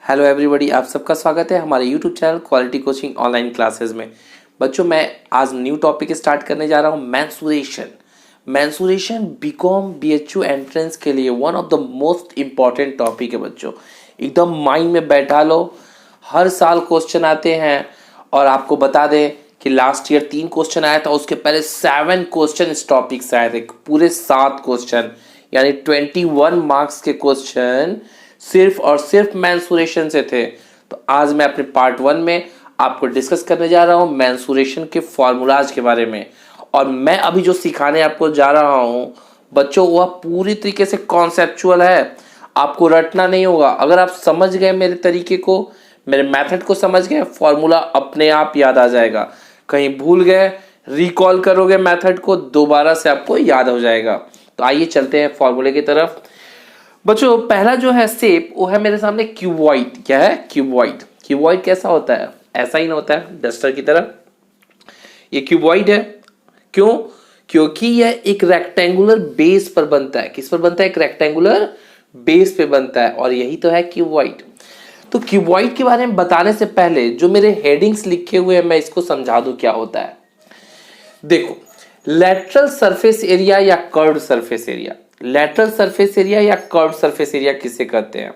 Hello everybody, आप सबका स्वागत है हमारे YouTube channel quality coaching online classes में। बच्चों, मैं आज न्यू टॉपिक स्टार्ट करने जा रहा हूँ, mensuration. Mensuration BCom BHU entrance के लिए one of the most important topic है बच्चों। एकदम माइंड में बैठा लो, हर साल क्वेश्चन आते हैं। और आपको बता दें कि लास्ट ईयर 3 क्वेश्चन आया था, उसके पहले 7 क्वेश्चन इस टॉपिक से आए थे, पूरे 7 क्वेश्चन, यानी 21 मार्क्स के क्वेश्चन सिर्फ और सिर्फ मैंसुरेशन से थे। तो आज मैं अपने पार्ट 1 में आपको डिस्कस करने जा रहा हूँ मैंसुरेशन के फॉर्मूलाज के बारे में। और मैं अभी जो सिखाने आपको जा रहा हूँ बच्चों, वह पूरी तरीके से कॉन्सेप्चुअल है, आपको रटना नहीं होगा। अगर आप समझ गए मेरे तरीके को, मेरे मेथड को समझ गए, फॉर्मूला अपने आप याद आ जाएगा। कहीं भूल गए, रिकॉल करोगे मेथड को, दोबारा से आपको याद हो जाएगा। तो आइए चलते हैं फॉर्मूले की तरफ। बच्चों, पहला जो है शेप वो है मेरे सामने क्यूबॉइड। क्या है? क्यूबॉइड। क्यूबॉइड कैसा होता है? ऐसा ही ना होता है डस्टर की तरह। ये क्यूबॉइड है। क्यों? क्योंकि यह एक रेक्टेंगुलर बेस पर बनता है। किस पर बनता है? एक रेक्टेंगुलर बेस पे बनता है, और यही तो है क्यूबॉइड। तो क्यूबॉइड के बारे में बताने से पहले जो मेरे हेडिंग्स लिखे हुए हैं, मैं इसको समझा दूं क्या होता है। देखो, लेटरल सरफेस एरिया या curved surface area. Lateral surface area या कर्व्ड सरफेस एरिया किसे कहते हैं?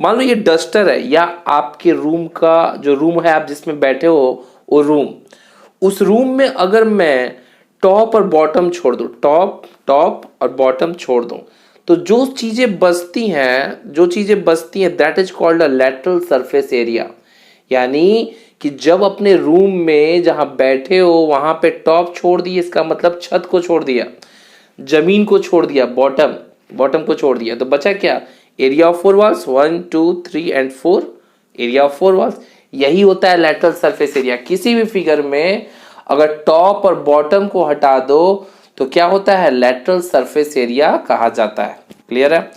मान लो ये डस्टर है, या आपके रूम का जो रूम है, आप जिसमें बैठे हो वो रूम, उस रूम में अगर मैं टॉप और बॉटम छोड़ दूं, टॉप और बॉटम छोड़ दूं, तो जो चीजें बचती हैं that is called a lateral surface area. यानी कि जब अपने रूम में जहां बैठे हो वहां पे टॉप छोड़ दिए, इसका मतलब छत को छोड़ दिया, जमीन को छोड़ दिया, बॉटम को छोड़ दिया, तो बचा क्या? Area of 4 walls, 1 2 3 and 4, area of 4 walls. यही होता है लेटरल सरफेस एरिया। किसी भी फिगर में अगर टॉप और बॉटम को हटा दो तो क्या होता है? लेटरल सरफेस एरिया कहा जाता है। क्लियर है?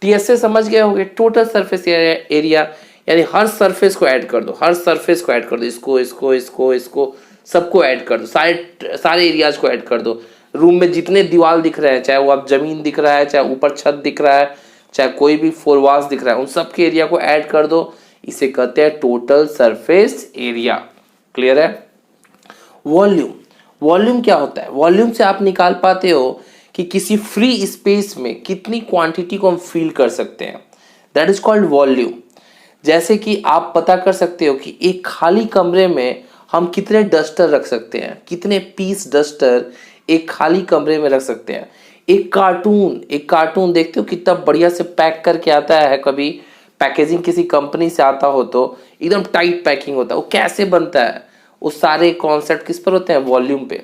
टीएसए समझ गए होंगे, टोटल सरफेस एरिया, यानी हर सरफेस को ऐड कर दो, इसको सबको ऐड कर दो, सारे एरियाज को ऐड कर दो। रूम में जितने दीवार दिख रहे हैं, चाहे वो आप जमीन दिख रहा है, चाहे ऊपर छत दिख रहा है, चाहे कोई भी 4 वॉल्स दिख रहा है, उन सब के एरिया को ऐड कर दो। इसे कहते हैं टोटल सरफेस एरिया। क्लियर है? वॉल्यूम क्या होता है? वॉल्यूम से आप निकाल पाते हो कि किसी फ्री स्पेस में कितनी क्वांटिटी को हम फील कर सकते हैं, दैट इज कॉल्ड वॉल्यूम। जैसे कि आप पता कर सकते हो कि एक खाली कमरे में हम कितने डस्टर रख सकते हैं, कितने पीस डस्टर एक खाली कमरे में रख सकते हैं। एक कार्टून देखते हो कितना बढ़िया से पैक करके आता है, कभी पैकेजिंग किसी कंपनी से आता हो तो एकदम टाइट पैकिंग होता है। वो कैसे बनता है? वो सारे कॉन्सेप्ट किस पर होते हैं? वॉल्यूम पे।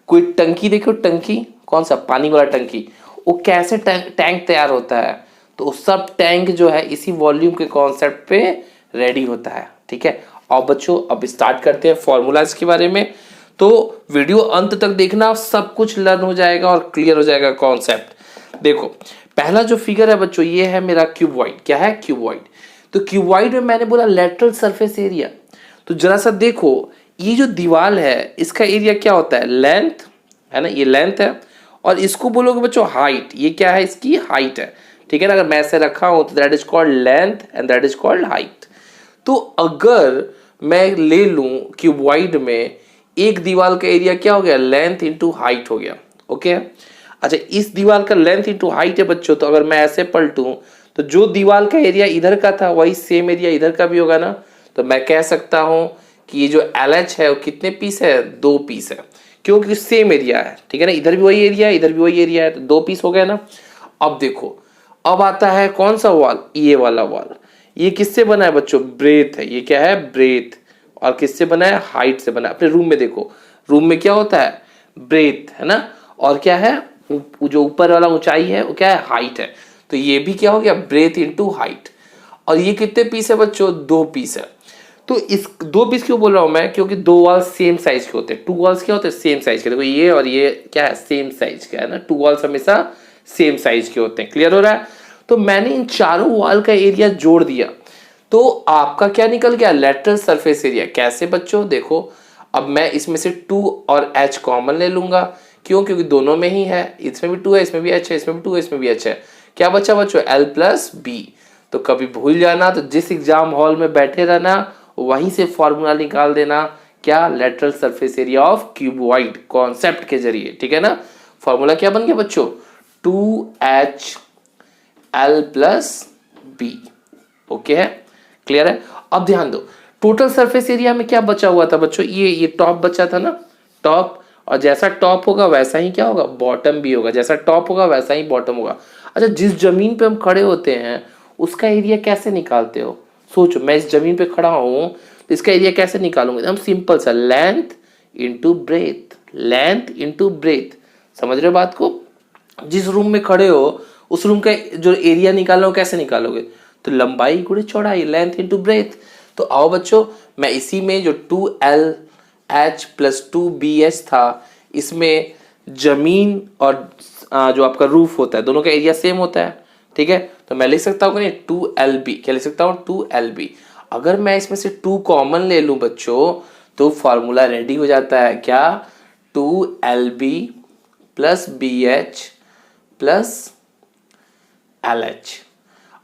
कोई टंकी देखो, टंकी कौन सा? पानी वाला टंकी। वो कैसे टैंक तैयार होता है? तो सब टैंक जो है इसी वॉल्यूम के कॉन्सेप्ट पे रेडी होता है। ठीक है? और बच्चों, अब स्टार्ट करते हैं फॉर्मूलाज के बारे में। तो वीडियो अंत तक देखना, सब कुछ लर्न हो जाएगा और क्लियर हो जाएगा कॉन्सेप्ट। देखो, पहला जो फिगर है बच्चों, ये है मेरा क्यूबॉइड। क्या है? क्यूबॉइड। तो क्यूबॉइड में मैंने बोला लेटरल सरफेस एरिया। तो जरा सा देखो, ये जो दीवार है इसका एरिया क्या होता है? लेंथ है ना, ये लेंथ है। और इसको बोलोगे बच्चों हाइट। ये क्या है? इसकी हाइट है। ठीक है ना? अगर मैं ऐसे रखा हूं तो that is called length and that is called height. तो अगर मैं ले लूं क्यूबॉइड में, एक दीवार का एरिया क्या हो गया? लेंथ इंटू हाइट हो गया। ओके? अच्छा, इस दीवार का लेंथ इंटू हाइट है बच्चों। तो अगर मैं ऐसे पलटूं तो जो दीवार का एरिया इधर का था वही सेम एरिया इधर का भी होगा ना। तो मैं कह सकता हूं कि ये जो LH है वो कितने पीस है? 2 पीस है, क्योंकि सेम एरिया है। ठीक है ना? इधर भी वही एरिया है, इधर भी वही एरिया है, तो 2 पीस हो गया ना। अब देखो, अब आता है कौन सा वॉल? ये वाला वॉल। ये किससे बना है बच्चों? ब्रेथ है। ये क्या है? ब्रेथ। और किससे बना है? हाइट से बना है। अपने रूम में देखो, रूम में क्या होता है? ब्रेथ है ना। और क्या है? जो ऊपर वाला ऊंचाई है वो क्या है? हाइट है। तो ये भी क्या हो गया? Breath into height. और ये कितने पीस है बच्चों? 2 पीस है। तो इस 2 पीस क्यों बोल रहा हूं मैं? क्योंकि 2 वॉल्स सेम साइज के होते हैं। 2 वॉल्स क्या होते हैं? सेम साइज के। देखो, ये और ये क्या है? सेम साइज का है ना। 2 वॉल्स हमेशा सेम साइज के होते हैं। क्लियर हो रहा है? तो मैंने इन चारों वॉल का एरिया जोड़ दिया, तो आपका क्या निकल गया? Lateral surface area. कैसे बच्चों? देखो, अब मैं इसमें से 2 और H कॉमन ले लूंगा। क्यों? क्योंकि दोनों में ही है। इसमें भी 2 है, इसमें भी H है, इसमें भी 2 है, इसमें भी H है। क्या बचा बच्चों? L plus B। तो कभी भूल जाना, तो जिस एग्जाम हॉल में बैठे रहना वहीं से फॉर्मूला निकाल देना, क्या, lateral surface area of cuboid concept के जरिए, ठीक है ना। फॉर्मूला क्या बन गया बच्चों, 2HL प्लस बी। ओके है, क्लियर है। अब ध्यान दो, टोटल सरफेस एरिया में क्या बचा हुआ था बच्चों, ये टॉप बचा था ना, टॉप, और जैसा टॉप होगा वैसा ही क्या होगा, बॉटम भी होगा, जैसा टॉप होगा वैसा ही बॉटम होगा। अच्छा, जिस जमीन पे हम खड़े होते हैं उसका एरिया कैसे निकालते हो, सोचो, मैं इस जमीन पे खड़ा हूं तो इसका एरिया कैसे निकालूंगे, हम सिंपल सा length into breadth, length into breadth, समझ रहे हो बात को। जिस रूम में खड़े हो उस रूम का जो एरिया निकालना हो कैसे निकालोगे, तो लंबाई गुणे चौड़ाई, लेंथ इंटू ब्रेथ। तो आओ बच्चों, मैं इसी में जो 2LH प्लस 2BH था, इसमें जमीन और जो आपका रूफ होता है दोनों का एरिया सेम होता है, ठीक है। तो मैं लिख सकता हूँ 2LB, क्या लिख सकता हूँ, 2LB। अगर मैं इसमें से 2 कॉमन ले लूं बच्चों तो फॉर्मूला रेडी हो जाता है, क्या, 2LB plus BH plus LH।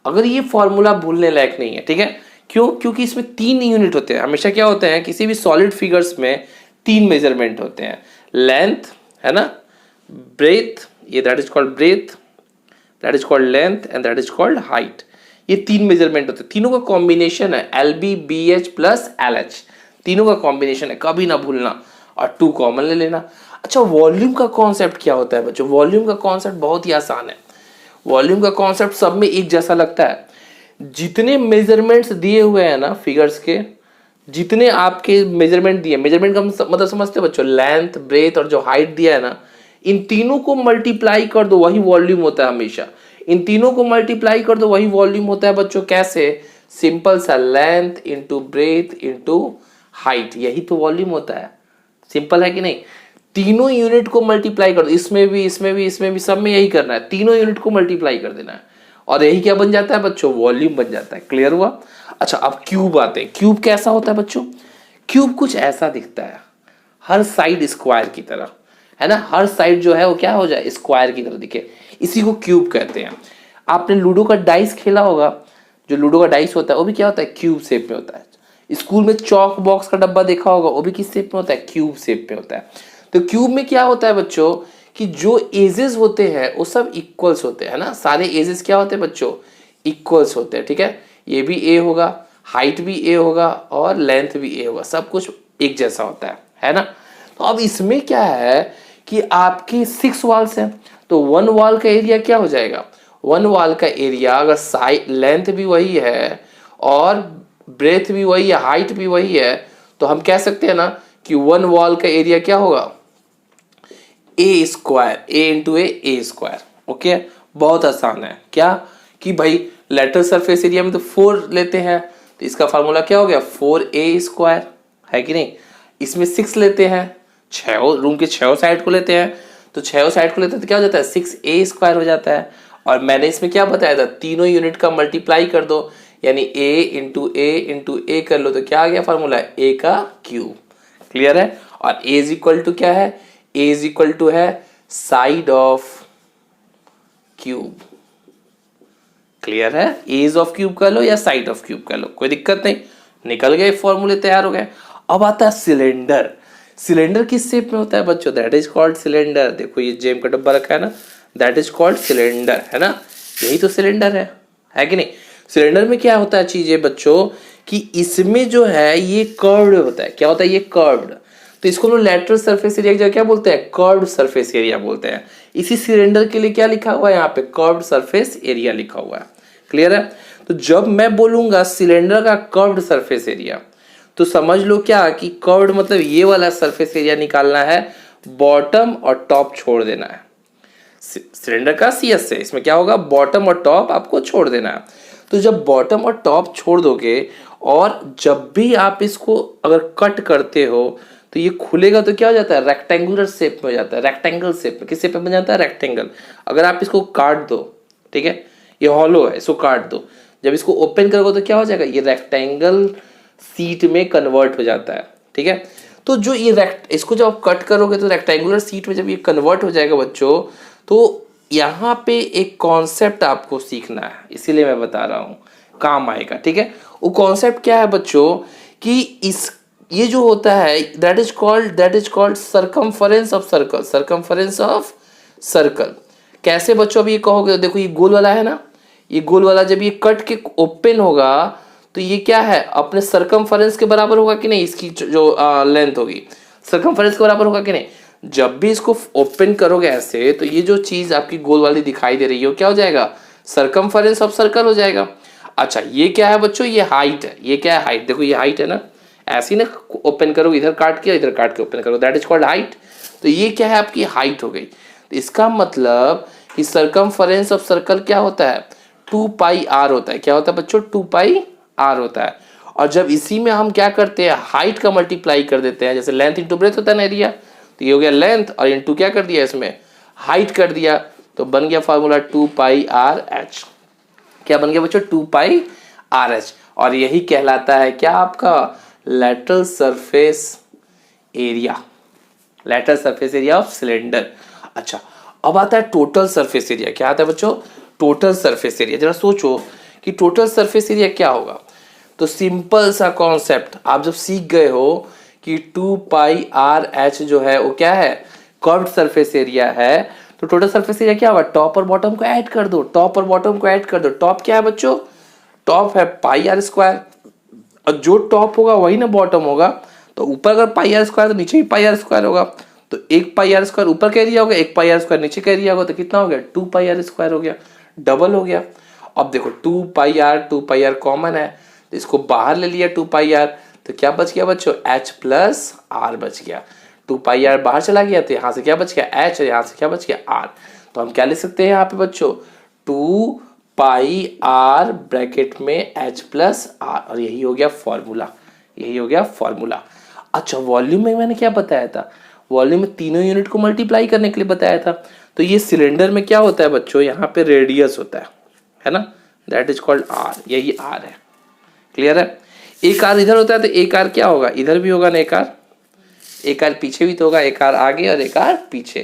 अगर ये फॉर्मूला भूलने लायक नहीं है, ठीक है, क्यों, क्योंकि इसमें 3 यूनिट होते हैं। हमेशा क्या होते हैं, किसी भी सॉलिड फिगर्स में 3 मेजरमेंट होते हैं, लेंथ है ना, ब्रेथ, ये that is called breadth, that is called length and that is called height. ये 3 मेजरमेंट होते हैं, तीनों का कॉम्बिनेशन है LB BH प्लस LH, तीनों का कॉम्बिनेशन है, कभी ना भूलना, और 2 कॉमन ले लेना। अच्छा, वॉल्यूम का कॉन्सेप्ट क्या होता है बच्चों, वॉल्यूम का कॉन्सेप्ट बहुत ही आसान है। वॉल्यूम का कॉन्सेप्ट सब में एक जैसा लगता है, जितने मेजरमेंट्स दिए हुए हैं ना फिगर्स के, जितने आपके मेजरमेंट दिए, मेजरमेंट का मतलब समझते हो बच्चों, लेंथ ब्रेथ और जो हाइट दिया है ना, इन तीनों को मल्टीप्लाई कर दो वही वॉल्यूम होता है हमेशा। इन तीनों को मल्टीप्लाई कर दो वही वॉल्यूम होता है बच्चों, कैसे, सिंपल सा, length into breadth into height, यही तो वॉल्यूम होता है। सिंपल है कि नहीं, तीनों यूनिट को मल्टीप्लाई कर दो, इसमें भी इसमें भी इसमें भी, सब में यही करना है, तीनों यूनिट को मल्टीप्लाई कर देना है, और यही क्या बन जाता है बच्चों, वॉल्यूम बन जाता है। क्लियर हुआ। अच्छा, अब क्यूब आते हैं। क्यूब कैसा होता है बच्चों, क्यूब कुछ ऐसा दिखता है, हर साइड स्क्वायर की तरह, है ना, हर साइड जो है वो क्या हो जाए, स्क्वायर की तरह दिखे, इसी को क्यूब कहते हैं। आपने लूडो का डाइस खेला होगा, जो लूडो का डाइस होता है वो भी क्या होता है, क्यूब शेप में होता है। स्कूल में चॉक बॉक्स का डब्बा देखा होगा, वो भी किस शेप में होता है, क्यूब शेप में होता है। तो क्यूब में क्या होता है बच्चों, कि जो एजेस होते हैं वो सब इक्वल्स होते हैं ना, सारे एजेस क्या होते हैं बच्चों, इक्वल्स होते हैं, ठीक है। ये भी ए होगा, हाइट भी ए होगा और लेंथ भी ए होगा, सब कुछ एक जैसा होता है ना। तो अब इसमें क्या है कि आपकी 6 वॉल्स हैं, तो 1 वॉल का एरिया क्या हो जाएगा, 1 वॉल का एरिया अगर साइड लेंथ भी वही है और ब्रेथ भी वही है, हाइट भी वही है, तो हम कह सकते हैं ना कि 1 वॉल का एरिया क्या होगा, ए स्क्वायर, ए इंटू ए स्क्वायर। ओके, बहुत आसान है, क्या, कि भाई लेटरल सरफेस एरिया में तो 4 लेते हैं, तो इसका फार्मूला क्या हो गया, 4A स्क्वायर, है कि नहीं। इसमें 6 लेते हैं, 6 रूम के 6 साइड को लेते हैं, तो 6 साइड को लेते हैं तो क्या हो जाता है, 6A स्क्वायर हो जाता है। और मैंने इसमें क्या बताया था, तीनों यूनिट का मल्टीप्लाई कर दो, यानी A इंटू ए कर लो, तो क्या आ गया फार्मूला, A का क्यूब। क्लियर है। और A इज इक्वल टू क्या है, A इज इक्वल टू है साइड ऑफ क्यूब। क्लियर है, एज ऑफ क्यूब कर लो या साइड ऑफ क्यूब कर लो, कोई दिक्कत नहीं, निकल गए फॉर्मूले, तैयार हो गए। अब आता है सिलेंडर। सिलेंडर किस शेप में होता है बच्चों, दैट इज कॉल्ड सिलेंडर। देखो ये जेम का डब्बा रखा है ना, दैट इज कॉल्ड सिलेंडर, है ना, यही तो सिलेंडर है कि नहीं। सिलेंडर में क्या होता है चीजें बच्चों, कि इसमें जो है ये कर्व्ड होता है, क्या होता है, ये कर्व्ड। तो इसको हम लेटरल सरफेस एरिया की जगह क्या बोलते हैं, कर्व्ड सरफेस एरिया बोलते हैं। इसी सिलेंडर के लिए क्या लिखा हुआ है यहाँ पे, कर्व्ड सरफेस एरिया लिखा हुआ है। क्लियर है। तो जब मैं बोलूंगा सिलेंडर का कर्व्ड सरफेस एरिया, तो समझ लो क्या, कि कर्व्ड मतलब ये वाला सरफेस एरिया निकालना है, बॉटम और टॉप छोड़ देना है। सिलेंडर का CS है, इसमें क्या होगा, बॉटम और टॉप आपको छोड़ देना है। तो जब बॉटम और टॉप छोड़ दोगे और जब भी आप इसको अगर कट करते हो तो ये खुलेगा, तो क्या हो जाता है, रेक्टेंगुलर शेप में हो जाता है, रेक्टेंगल शेप में, किस शेप में बन जाता है, रेक्टेंगल। अगर आप इसको काट दो, ठीक है, ये हॉलो है, इसको काट दो, जब इसको ओपन करोगे तो क्या हो जाएगा, ये रेक्टेंगल सीट में कन्वर्ट हो जाता है, ठीक है। तो जो ये इसको जब आप कट करोगे तो रेक्टेंगुलर सीट में जब ये कन्वर्ट हो जाएगा बच्चों, तो यहाँ पे एक कॉन्सेप्ट आपको सीखना है, इसीलिए मैं बता रहा हूँ, काम आएगा। ठीक है, वो कॉन्सेप्ट क्या है बच्चों कि इस ये जो होता है that is called circumference of circle, circumference of circle. कैसे बच्चों, अभी ये कहोगे, देखो ये गोल वाला है ना, ये गोल वाला जब ये कट के ओपन होगा तो ये क्या है, अपने सर्कमफरेंस के बराबर होगा कि नहीं, इसकी जो लेंथ होगी सर्कमफरेंस के बराबर होगा कि नहीं। जब भी इसको ओपन करोगे ऐसे तो ये जो चीज आपकी गोल वाली दिखाई दे रही है क्या हो जाएगा, सर्कमफरेंस ऑफ सर्कल हो जाएगा। अच्छा ये क्या है बच्चों, ये हाइट है। ये क्या है, हाइट। देखो ये हाइट है ना, ऐसे ही ना ओपन करो, इधर काट के इधर काट के ओपन करो, दैट इज कॉल्ड हाइट। तो ये क्या है, आपकी हाइट हो गई। तो इसका मतलब कि सर्कमफरेंस ऑफ सर्कल क्या होता है, 2 पाई आर होता है। क्या होता है बच्चों, 2 पाई आर होता है। और जब इसी में हम क्या करते हैं, हाइट का मल्टीप्लाई कर देते हैं, जैसे लेंथ इंटू ब्रेथ होता है ना एरिया, तो ये हो गया लेंथ और इंटू क्या कर दिया इसमें, हाइट कर दिया, तो बन गया फॉर्मूला 2 पाई आर एच। क्या बन गया बच्चों, 2 पाई आर एच। और यही कहलाता है क्या, आपका lateral surface area, lateral surface area of cylinder. अच्छा अब आता है टोटल सरफेस एरिया। क्या आता है बच्चों, टोटल सरफेस एरिया। जरा सोचो कि टोटल सरफेस एरिया क्या होगा। तो सिंपल सा कॉन्सेप्ट आप जब सीख गए हो कि 2 पाई आर एच जो है वो क्या है, कर्व्ड सरफेस एरिया है। तो टोटल सरफेस एरिया क्या होगा, टॉप और बॉटम को ऐड कर दो, टॉप और बॉटम को ऐड कर दो। टॉप क्या है बच्चों, टॉप है पाई आर स्क्वायर, और जो टॉप होगा वही ना बॉटम होगा। तो ऊपर अगर पाई आर स्क्वायर तो नीचे भी पाई आर स्क्वायर होगा। तो 1 पाई आर स्क्वायर ऊपर का एरिया हो गया, 1 पाई आर स्क्वायर नीचे का एरिया होगा, तो कितना हो गया, 2 पाई आर स्क्वायर हो गया, डबल हो गया। अब देखो 2 पाई आर कॉमन है, तो इसको बाहर ले लिया 2 पाई आर, तो क्या बच गया बच्चों, h प्लस आर बच गया। 2 पाई आर बाहर चला गया तो यहाँ से क्या बच गया, h, और यहाँ से क्या बच गया, r। तो हम क्या लिख सकते हैं यहाँ पे बच्चों, 2 पाई आर ब्रैकेट में h प्लस आर, और यही हो गया फॉर्मूला, यही हो गया फॉर्मूला। अच्छा वॉल्यूम में मैंने क्या बताया था, वॉल्यूम में तीनों यूनिट को मल्टीप्लाई करने के लिए बताया था। तो ये सिलेंडर में क्या होता है बच्चों, यहाँ पे रेडियस होता है ना, दैट इज कॉल्ड आर, यही आर है। क्लियर है, एक आर इधर होता है तो एक आर क्या होगा, इधर भी होगा ना एक आर पीछे भी तो होगा, एक आर आगे और एक आर पीछे।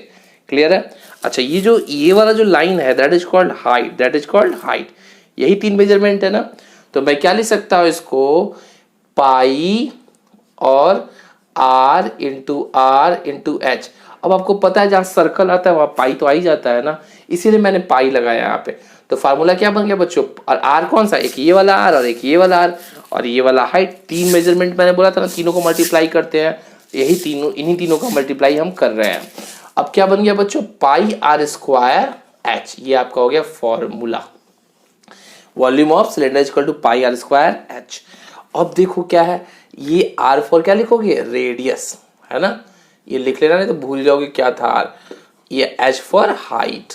क्लियर है। अच्छा ये वाला जो लाइन है that is called height, that is called height. यही 3 मेजरमेंट है ना। तो मैं क्या लिख सकता हूं इसको, पाई और आर इंटू एच। अब आपको पता है जहां सर्कल आता है वहां पाई तो आ ही जाता है ना, इसीलिए मैंने पाई लगाया यहाँ पे। तो फार्मूला क्या बन गया बच्चों, और आर कौन सा, एक ये वाला आर और एक ये वाला आर और ये वाला हाइट। 3 मेजरमेंट मैंने बोला था ना, तीनों को मल्टीप्लाई करते हैं, यही इन्हीं तीनों का मल्टीप्लाई हम कर रहे हैं। अब क्या बन गया बच्चों, पाई आर स्क्वायर एच, ये आपका हो गया formula. Volume of cylinder equal to pi r square h. अब देखो क्या है, ये आर फॉर क्या लिखोगे, रेडियस, है ना, ये लिख लेना नहीं तो भूल जाओगे क्या था आर। ये एच फॉर हाइट।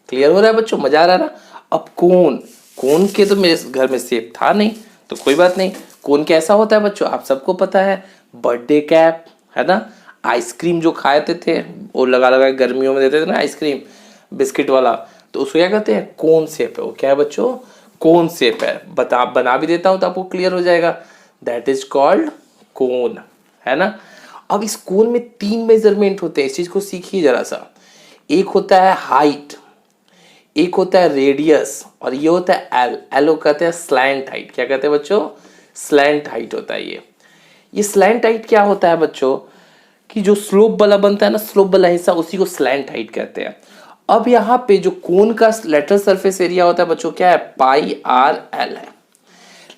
क्लियर हो रहा है बच्चों, मजा आ रहा है ना। अब कोन के तो मेरे घर में सेब था नहीं, तो कोई बात नहीं। कोन कैसा होता है बच्चों, आप सबको पता है, बर्थडे कैप, है ना, आइसक्रीम जो खाते थे वो लगा लगा गर्मियों में देते थे ना आइसक्रीम, बिस्किट वाला, तो उसको क्या कहते हैं, कोन शेप है। वो क्या है बच्चों, कोन शेप है। बना भी देता हूं तो आपको क्लियर हो जाएगा, दैट इज कॉल्ड कोन, है ना। अब इस कोन में 3 मेजरमेंट होते हैं, इस चीज को सीखिए जरा सा। एक होता है हाइट, एक होता है रेडियस, और ये होता है एल। एल कहते हैं स्लैंट हाइट। क्या कहते हैं बच्चों, स्लैंट हाइट होता है ये स्लैंट हाइट क्या होता है बच्चों, कि जो स्लोप वाला बनता है ना, स्लोप वाला हिस्सा, उसी को स्लैंट हाइट कहते हैं। अब यहाँ पे जो कोन का लेटरल सरफेस एरिया होता है बच्चों, क्या है, पाई आर एल है।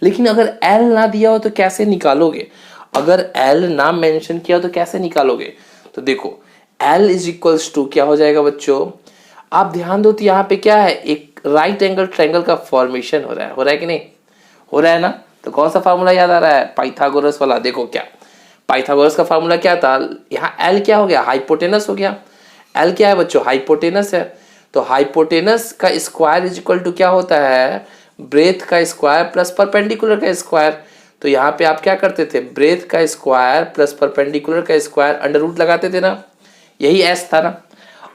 लेकिन अगर एल ना दिया हो तो कैसे निकालोगे, अगर एल ना मेंशन किया हो तो कैसे निकालोगे। तो देखो एल इज इक्वल्स टू क्या हो जाएगा बच्चों, आप ध्यान दो तो यहाँ पे क्या है, एक राइट एंगल ट्रायंगल का फॉर्मेशन हो रहा है कि नहीं, हो रहा है ना। तो कौन सा फार्मूला याद आ रहा है, पाइथागोरस वाला। देखो क्या, पाइथागोरस का फार्मूला क्या था, यहाँ एल क्या हो गया, हाइपोटेनस हो गया। एल क्या है बच्चों, हाइपोटेनस है। तो हाइपोटेनस का स्क्वायर इज इक्वल टू क्या होता है, ब्रेथ का स्क्वायर प्लस परपेंडिकुलर का स्क्वायर। तो यहाँ पे आप क्या करते थे, ब्रेथ का स्क्वायर प्लस परपेंडिकुलर का स्क्वायर अंडर रूट लगाते थे ना, यही एस था ना।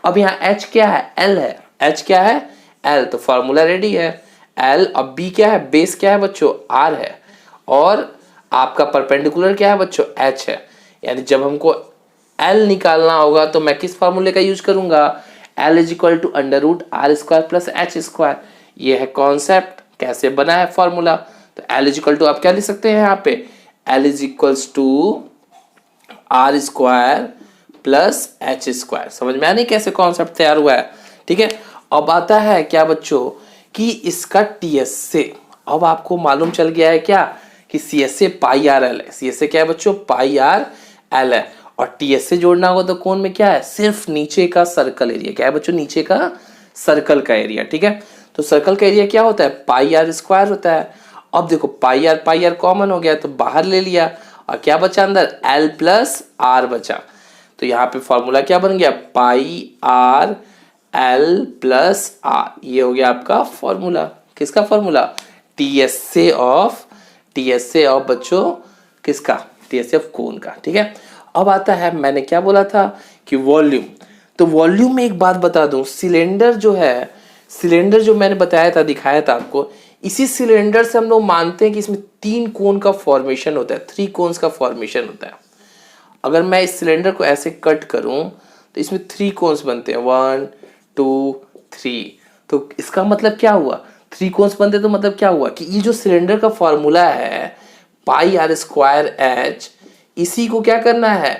अब यहाँ एच क्या है, एल है, एच क्या है, एल। तो फॉर्मूला रेडी है, एल। अब बी क्या है, बेस क्या है बच्चों, आर है, और आपका परपेंडिकुलर क्या है बच्चों, एच है। यानी जब हमको एल निकालना होगा तो मैं किस फार्मूले का यूज करूंगा, L is equal to under root r square plus h square. ये है कॉन्सेप्ट। कैसे बना है फॉर्मूला, तो L इज इक्वल टू आप क्या लिख सकते हैं यहाँ पे, L is equals to r square plus h square. समझ में आया नहीं कैसे कॉन्सेप्ट तैयार हुआ है, ठीक है। अब आता है क्या बच्चों कि इसका टीएस से, अब आपको मालूम चल गया है क्या कि सी एस से पाई आर एल है, सी एस से क्या है बच्चों, पाई आर एल है, और टी एस से जोड़ना होगा तो कौन में क्या है, सिर्फ नीचे का सर्कल एरिया, क्या है बच्चों, नीचे का सर्कल का एरिया, ठीक है। तो सर्कल का एरिया क्या होता है, पाई आर स्क्वायर होता है। अब देखो पाई आर कॉमन हो गया तो बाहर ले लिया, और क्या बचा अंदर, एल प्लस आर बचा। तो यहाँ पे फॉर्मूला क्या बन गया, पाई आर एल प्लस आर, ये हो गया आपका फॉर्मूला। किसका फॉर्मूला, टीएसए ऑफ बच्चों किसका, टीएसए ऑफ कोन का, ठीक है। अब आता है, मैंने क्या बोला था कि वॉल्यूम, तो वॉल्यूम में एक बात बता दूं, सिलेंडर जो है, सिलेंडर जो मैंने बताया था, दिखाया था आपको, इसी सिलेंडर से हम लोग मानते हैं कि इसमें 3 कोन का फॉर्मेशन होता है, 3 कोन्स का फॉर्मेशन होता है। अगर मैं इस सिलेंडर को ऐसे कट करूं तो इसमें 3 कोन्स बनते हैं, 1 2 3। तो इसका मतलब क्या हुआ, 3 कोन्स बनते तो मतलब क्या हुआ कि ये जो सिलेंडर का फॉर्मूला है पाई आर स्क्वायर एच, इसी को क्या करना है,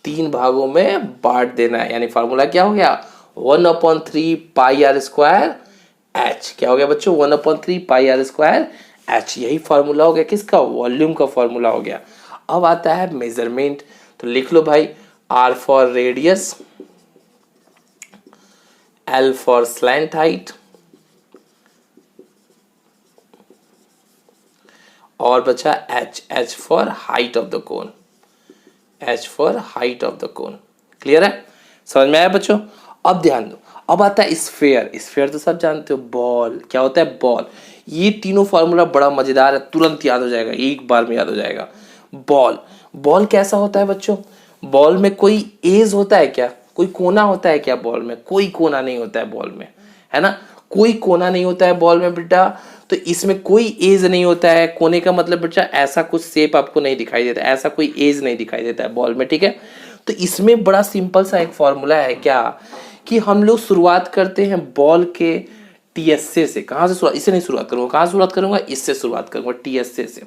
3 भागों में बांट देना है। यानी फॉर्मूला क्या हो गया, 1/3 पाई आर स्क्वायर एच, क्या हो गया बच्चों, 1/3 पाई आर स्क्वायर एच। यही फॉर्मूला हो गया किसका, वॉल्यूम का फॉर्मूला हो गया। अब आता है मेजरमेंट, तो लिख लो भाई, r for radius, L for slant height, और बचा h for height of the cone, h for height of the cone. Clear है, समझ में आया बच्चों। अब ध्यान दो, अब आता है स्फेयर, स्फेयर तो सब जानते हो, बॉल, क्या होता है बॉल। ये तीनों फॉर्मूला बड़ा मजेदार है, तुरंत याद हो जाएगा, एक बार में याद हो जाएगा। बॉल, बॉल कैसा होता है बच्चों, बॉल में कोई एज होता है क्या, कोई कोना होता है क्या बॉल में, कोई कोना नहीं होता है बॉल में, है ना, कोई कोना नहीं होता है बॉल में बेटा। तो इसमें कोई एज नहीं होता है, कोने का मतलब बेटा ऐसा कुछ शेप आपको नहीं दिखाई देता, ऐसा कोई एज नहीं दिखाई देता है बॉल में, ठीक है। तो इसमें बड़ा सिंपल सा एक फॉर्मूला है क्या, कि हम लोग शुरुआत करते हैं बॉल के टीएसए से। कहाँ से शुरुआत, इससे नहीं शुरुआत करूंगा, कहाँ शुरुआत करूंगा, इससे शुरुआत करूंगा, टीएसए से।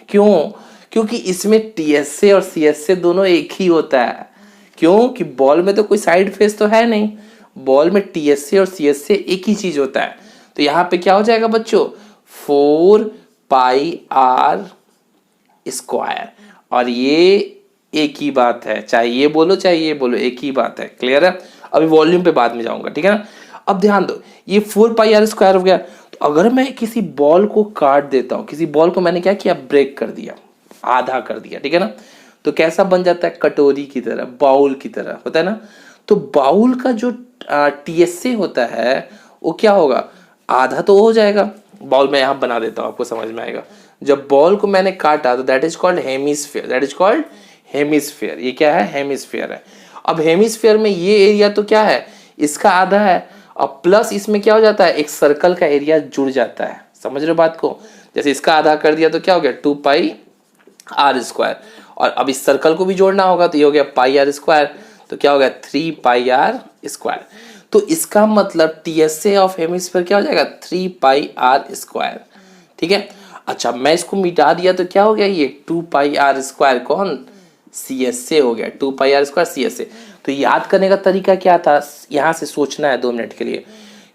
क्यों, क्योंकि इसमें टीएसए और सीएसए दोनों एक ही होता है। क्यों कि बॉल में तो कोई साइड फेस तो है नहीं, बॉल में टीएसए और सीएसए एक ही चीज होता है। तो यहाँ पे क्या हो जाएगा बच्चों, 4 पाई आर स्क्वायर, और ये एक ही बात है, चाहे ये बोलो चाहे ये बोलो, एक ही बात है। क्लियर है, अभी वॉल्यूम पे बाद में जाऊंगा, ठीक है ना। अब ध्यान दो, ये 4 पाई आर स्क्वायर हो गया। तो अगर मैं किसी बॉल को काट देता हूं, किसी बॉल को मैंने क्या किया, ब्रेक कर दिया, आधा कर दिया, ठीक है ना, तो कैसा बन जाता है, कटोरी की तरह, बाउल की तरह होता है ना। तो बाउल का जो टीएसए होता है वो क्या होगा, आधा तो हो जाएगा। बॉल में यहां बना देता हूं, आपको समझ में आएगा। जब बॉल को मैंने काटा तो that is called hemisphere, that is called hemisphere. ये क्या है, हेमिस्फीयर है। अब हेमिस्फीयर में ये एरिया तो क्या है, इसका आधा है, और प्लस इसमें क्या हो जाता है, एक सर्कल का एरिया जुड़ जाता है। समझ रहे हो बात को, जैसे इसका आधा कर दिया तो क्या हो गया, 2 पाई आर स्क्वायर, और अब इस सर्कल को भी जोड़ना होगा तो ये हो गया पाई आर स्क्वायर, तो क्या हो गया 3 पाई आर स्क्वायर। तो इसका मतलब टीएसए ऑफ हेमिस्फीयर क्या हो जाएगा, 3 पाई आर स्क्वायर, ठीक है। अच्छा मैं इसको मिटा दिया तो क्या हो गया, ये 2 पाई आर स्क्वायर, कौन, सीएसए हो गया, 2 पाई आर स्क्वायर सीएसए। तो याद करने का तरीका क्या था, यहाँ से सोचना है 2 मिनट के लिए,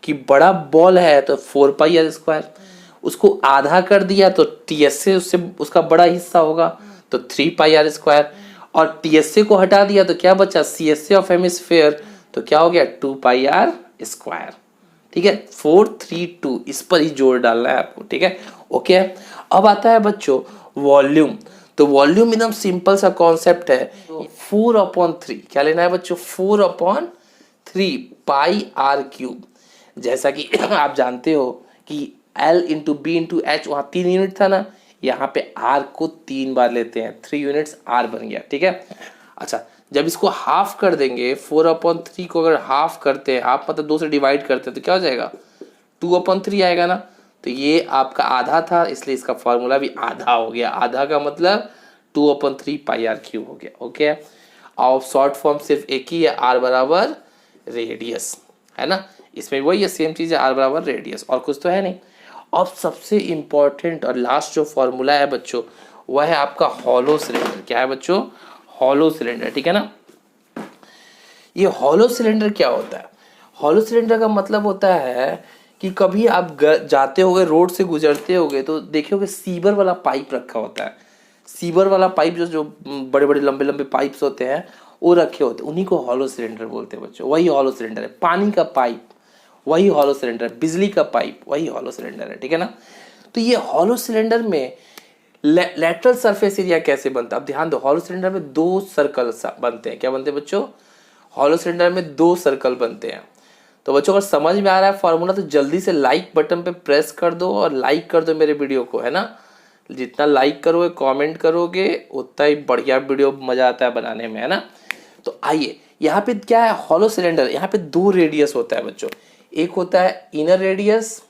कि बड़ा बॉल है तो 4 पाई आर स्क्वायर, उसको आधा कर दिया तो टीएसए उससे उसका बड़ा हिस्सा होगा तो 3 पाई आर स्क्वायर, और टीएसए को हटा दिया तो क्या बचा, सीएसए ऑफ हेमिस्फीयर, तो क्या हो गया 2 पाई आर स्क्वायर, ठीक है। 4 3 2 इस पर ही जोड़ डालना है आपको, ठीक है, ओके। अब आता है बच्चों वॉल्यूम, तो वॉल्यूम एकदम सिंपल सा कॉन्सेप्ट है, 4/3 क्या लेना है बच्चों, 4/3 पाई आर क्यूब। जैसा कि आप जानते हो कि L into b into h, वहाँ 3 यूनिट था ना, यहाँ पे R को 3 बार लेते हैं, 3 यूनिट्स R बन गया, ठीक है। अच्छा जब इसको हाफ कर देंगे, 4/3 को अगर हाफ करते हैं, हाफ मतलब 2 से डिवाइड करते हैं तो क्या हो जाएगा, 2/3 आएगा ना। तो ये आपका आधा था, इसलिए इसका फॉर्मूला भी आधा हो गया, आधा का मतलब 2/3 पाई आर क्यूब हो गया, ओके। और शॉर्ट फॉर्म सिर्फ एक ही है, R बराबर रेडियस, है ना, इसमें वही है सेम चीज़ है, R बराबर रेडियस, और कुछ तो है नहीं। अब सबसे इंपॉर्टेंट और लास्ट जो फॉर्मूला है बच्चों, वह है आपका हॉलो सिलेंडर। क्या है बच्चों? हॉलो सिलेंडर, ठीक है ना। ये हॉलो सिलेंडर क्या होता है? हॉलो सिलेंडर का मतलब होता है कि कभी आप जाते होगे, रोड से गुजरते होगे तो देखे होगे सीवर वाला पाइप रखा होता है। सीवर वाला पाइप जो जो बड़े बड़े लंबे लंबे पाइप्स होते हैं वो रखे होते हैं, उन्हीं को हॉलो सिलेंडर बोलते हैं बच्चों। वही हॉलो सिलेंडर है। पानी का पाइप वही हॉलो सिलेंडर है, बिजली का पाइप वही हॉलो सिलेंडर है, ठीक है ना। तो ये हॉलो सिलेंडर में लेटरल सरफेस एरिया कैसे बनता है? अब ध्यान दो, हॉलो सिलेंडर में दो सर्कल बनते हैं। क्या बनते हैं बच्चों? हॉलो सिलेंडर में दो सर्कल बनते हैं। तो बच्चों अगर समझ में आ रहा है फॉर्मूला तो जल्दी से लाइक बटन पे प्रेस कर दो और लाइक कर दो मेरे वीडियो को, है ना। जितना लाइक करोगे, कमेंट करोगे, उतना ही बढ़िया वीडियो मजा आता है बनाने में, है ना। तो आइए, यहाँ पे क्या है? हॉलो सिलेंडर, यहाँ पे दो रेडियस होता है बच्चों। एक होता है इनर रेडियस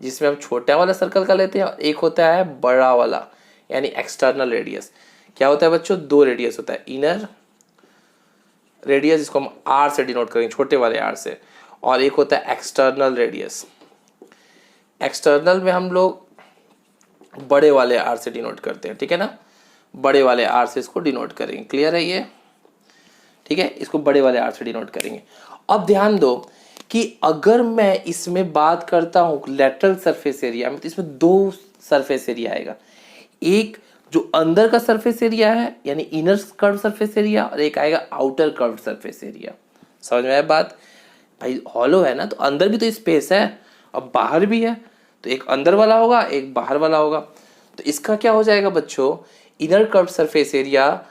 जिसमें हम छोटा वाला सर्कल का लेते हैं, और एक होता है बड़ा वाला यानी एक्सटर्नल रेडियस। क्या होता है बच्चों? दो रेडियस होता है, इनर रेडियस जिसको हम आर से डिनोट करेंगे, छोटे वाले आर से, और एक होता है एक्सटर्नल रेडियस। एक्सटर्नल में हम लोग बड़े वाले आर से डिनोट करते हैं, ठीक है ना। बड़े वाले आर से इसको डिनोट करेंगे। क्लियर है ये? ठीक है, इसको बड़े वाले आर से डिनोट करेंगे। अब ध्यान दो कि अगर मैं इसमें बात करता हूं लेटरल सरफेस एरिया में, तो इसमें दो सरफेस एरिया आएगा। एक जो अंदर का सरफेस एरिया है यानी इनर कर्व सरफेस एरिया, और एक आएगा आउटर कर्व सरफेस एरिया। समझ में आया बात? भाई हॉलो है ना, तो अंदर भी तो स्पेस है और बाहर भी है, तो एक अंदर वाला होगा एक बाहर वाला होगा। तो इसका क्या हो जाएगा बच्चों? Inner curve surface area,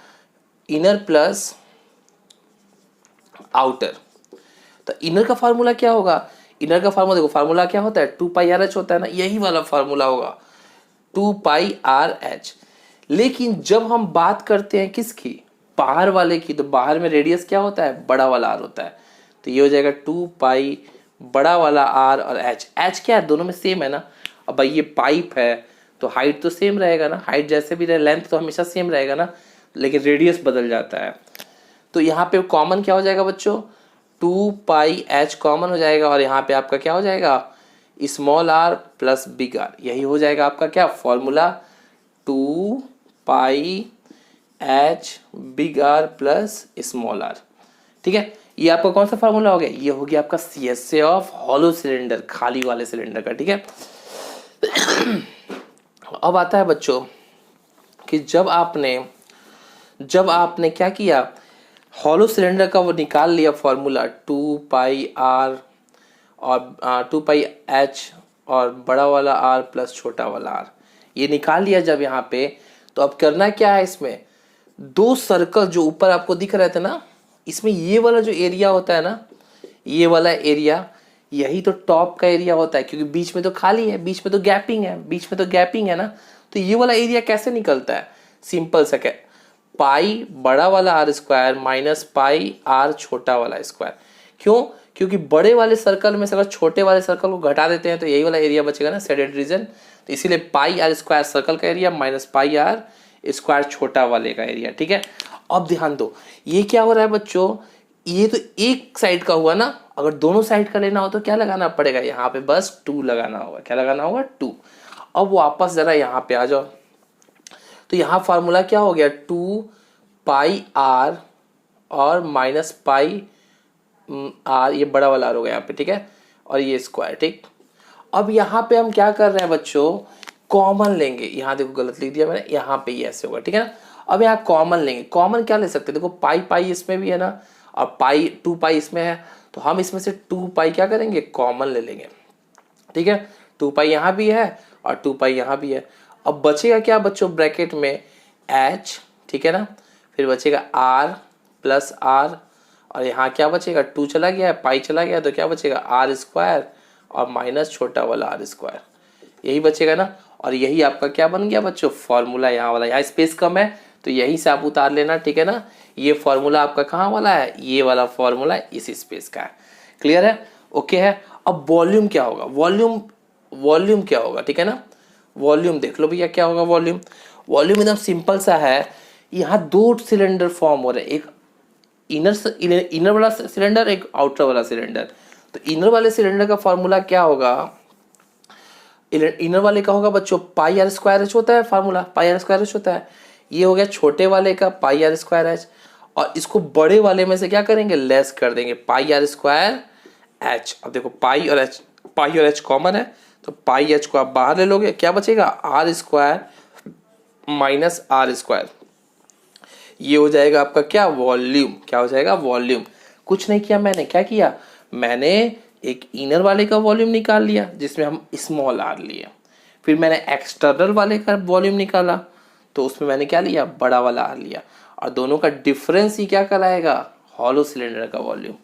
inner plus outer. तो इनर का फार्मूला क्या होगा? इनर का फार्मूला देखो, फार्मूला क्या होता है? 2πr(h) होता है ना, यही वाला फार्मूला होगा 2πr(h). लेकिन जब हम बात करते हैं किसकी? बाहर वाले की, तो बाहर में रेडियस क्या होता है? बड़ा वाला आर होता है। तो ये हो जाएगा 2π बड़ा वाला आर और एच। एच क्या है? दोनों में सेम है ना। अब भाई ये पाइप है तो हाइट तो सेम रहेगा ना, हाइट जैसे भी रहे, लेंथ तो हमेशा सेम रहेगा ना, लेकिन रेडियस बदल जाता है। तो यहाँ पे कॉमन क्या हो जाएगा बच्चों? 2πh कॉमन हो जाएगा, और यहाँ पे आपका क्या हो जाएगा? Small r plus big r. यही हो जाएगा आपका क्या formula? 2πh big r plus small r. ठीक है, ये आपका कौन सा फार्मूला हो गया? ये हो गया आपका CSA ऑफ हॉलो सिलेंडर, खाली वाले सिलेंडर का। ठीक है, अब आता है बच्चों कि जब आपने क्या किया, हॉलो सिलेंडर का वो निकाल लिया फॉर्मूला 2πr और 2πh और बड़ा वाला r प्लस छोटा वाला r, ये निकाल लिया जब यहाँ पे, तो अब करना क्या है? इसमें दो सर्कल जो ऊपर आपको दिख रहे थे ना, इसमें ये वाला जो एरिया होता है ना, ये वाला एरिया, यही तो टॉप का एरिया होता है, क्योंकि बीच में तो खाली है, बीच में तो गैपिंग है ना। तो ये वाला एरिया कैसे निकलता है? सिंपल सा, क्या? पाई बड़ा वाला r square minus pi r छोटा वाला स्क्वायर। क्यों? क्योंकि बड़े वाले सर्कल में से अगर छोटे वाले सर्कल को घटा देते हैं तो यही वाला एरिया बचेगा ना, शेडेड रीजन। तो इसीलिए पाई आर स्क्वायर सर्कल का area minus pi r square छोटा वाले का एरिया। ठीक है, अब ध्यान दो, ये क्या हो रहा है बच्चों? ये तो एक साइड का हुआ ना, अगर दोनों साइड का लेना हो तो क्या लगाना पड़ेगा? यहाँ पे बस 2 लगाना होगा। क्या लगाना होगा? 2। अब वापस जरा यहाँ पे आ जाओ, तो यहाँ फार्मूला क्या हो गया? 2πr और माइनस पाई आर, ये बड़ा वाला आर हो गया यहाँ पे। ठीक है, और ये स्क्वायर। ठीक, अब यहाँ पे हम क्या कर रहे हैं बच्चों? कॉमन लेंगे। यहाँ देखो गलत लिख दिया मैंने, यहाँ पे ये ऐसे होगा। ठीक है ना, अब यहाँ कॉमन लेंगे। कॉमन क्या ले सकते हैं? देखो पाई इसमें भी है ना, और 2π इसमें है, तो हम इसमें से 2π क्या करेंगे? कॉमन ले लेंगे। ठीक है, 2π यहाँ भी है और 2π यहाँ भी है। अब बचेगा क्या बच्चों? ब्रैकेट में h, ठीक है ना, फिर बचेगा r प्लस r, और यहाँ क्या बचेगा? 2 चला गया है, पाई चला गया, तो क्या बचेगा? आर स्क्वायर और माइनस छोटा वाला आर स्क्वायर, यही बचेगा ना। और यही आपका क्या बन गया बच्चों? फॉर्मूला यहाँ वाला। यहाँ स्पेस कम है तो यही से आप उतार लेना। ठीक है ना, ये फॉर्मूला आपका कहाँ वाला है? ये वाला फॉर्मूला इस स्पेस का है। क्लियर है? ओके है। अब वॉल्यूम क्या होगा? वॉल्यूम क्या होगा? ठीक है ना, वॉल्यूम देख लो भैया क्या होगा वॉल्यूम। वॉल्यूम एकदम सिंपल सा है, यहाँ दो सिलेंडर फॉर्म हो रहे हैं, एक इनर वाला सिलेंडर, एक आउटर वाला सिलेंडर। तो इनर वाले सिलेंडर का फॉर्मूला क्या होगा? इनर वाले का होगा बच्चों पाई आर स्क्वायर एच होता है, formula pi r square h होता है। ये हो गया छोटे वाले का पाई आर स्क्वायर एच, और इसको बड़े वाले में से क्या करेंगे, लेस कर देंगे, पाई आर स्क्वायर एच। अब देखो पाई और एच कॉमन है, तो पाई एच को आप बाहर ले लोगे, क्या बचेगा, r square minus r square. ये हो जाएगा आपका क्या, वॉल्यूम। क्या हो जाएगा, वॉल्यूम। कुछ नहीं किया मैंने, क्या किया मैंने, एक इनर वाले का वॉल्यूम निकाल लिया जिसमें हम स्मॉल आर लिए, फिर मैंने एक्सटर्नल वाले का वॉल्यूम निकाला तो उसमें मैंने क्या लिया, बड़ा वाला आर लिया, और दोनों का डिफरेंस ही क्या कहलाएगा, हॉलो सिलेंडर का वॉल्यूम।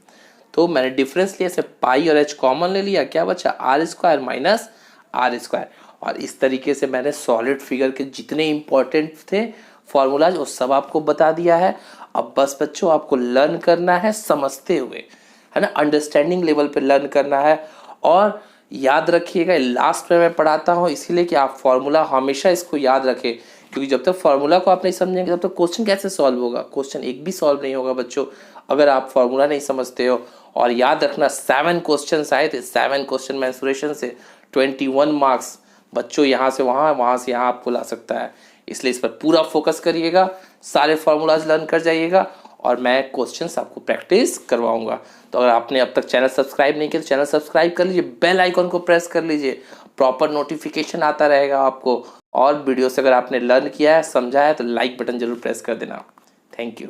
तो मैंने डिफरेंस लिया, से पाई और एच कॉमन ले लिया, क्या बचा, r square minus r square. और इस तरीके से मैंने सॉलिड फिगर के जितने इंपॉर्टेंट थे फॉर्मूलाज वो सब आपको बता दिया है। अब बस बच्चों आपको लर्न करना है समझते हुए, है ना, अंडरस्टैंडिंग लेवल पे लर्न करना है। और याद रखिएगा लास्ट में मैं पढ़ाता हूँ इसीलिए कि आप फॉर्मूला हमेशा इसको याद रखें, क्योंकि जब तक फॉर्मूला को आप नहीं समझेंगे तब तक क्वेश्चन कैसे सॉल्व होगा, क्वेश्चन एक भी सॉल्व नहीं होगा बच्चों अगर आप फॉर्मूला नहीं समझते हो। और याद रखना 7 क्वेश्चन आए थे, 7 क्वेश्चन मेंसुरेशन से 21 मार्क्स बच्चों यहाँ से वहाँ से यहाँ आपको ला सकता है। इसलिए इस पर पूरा फोकस करिएगा, सारे फॉर्मूलाज लर्न कर जाइएगा और मैं क्वेश्चंस आपको प्रैक्टिस करवाऊंगा। तो अगर आपने अब तक चैनल सब्सक्राइब नहीं किया तो चैनल सब्सक्राइब कर लीजिए, बेल आइकन को प्रेस कर लीजिए, प्रॉपर नोटिफिकेशन आता रहेगा आपको। और वीडियो से अगर आपने लर्न किया है, समझा है, तो लाइक बटन जरूर प्रेस कर देना। Thank you.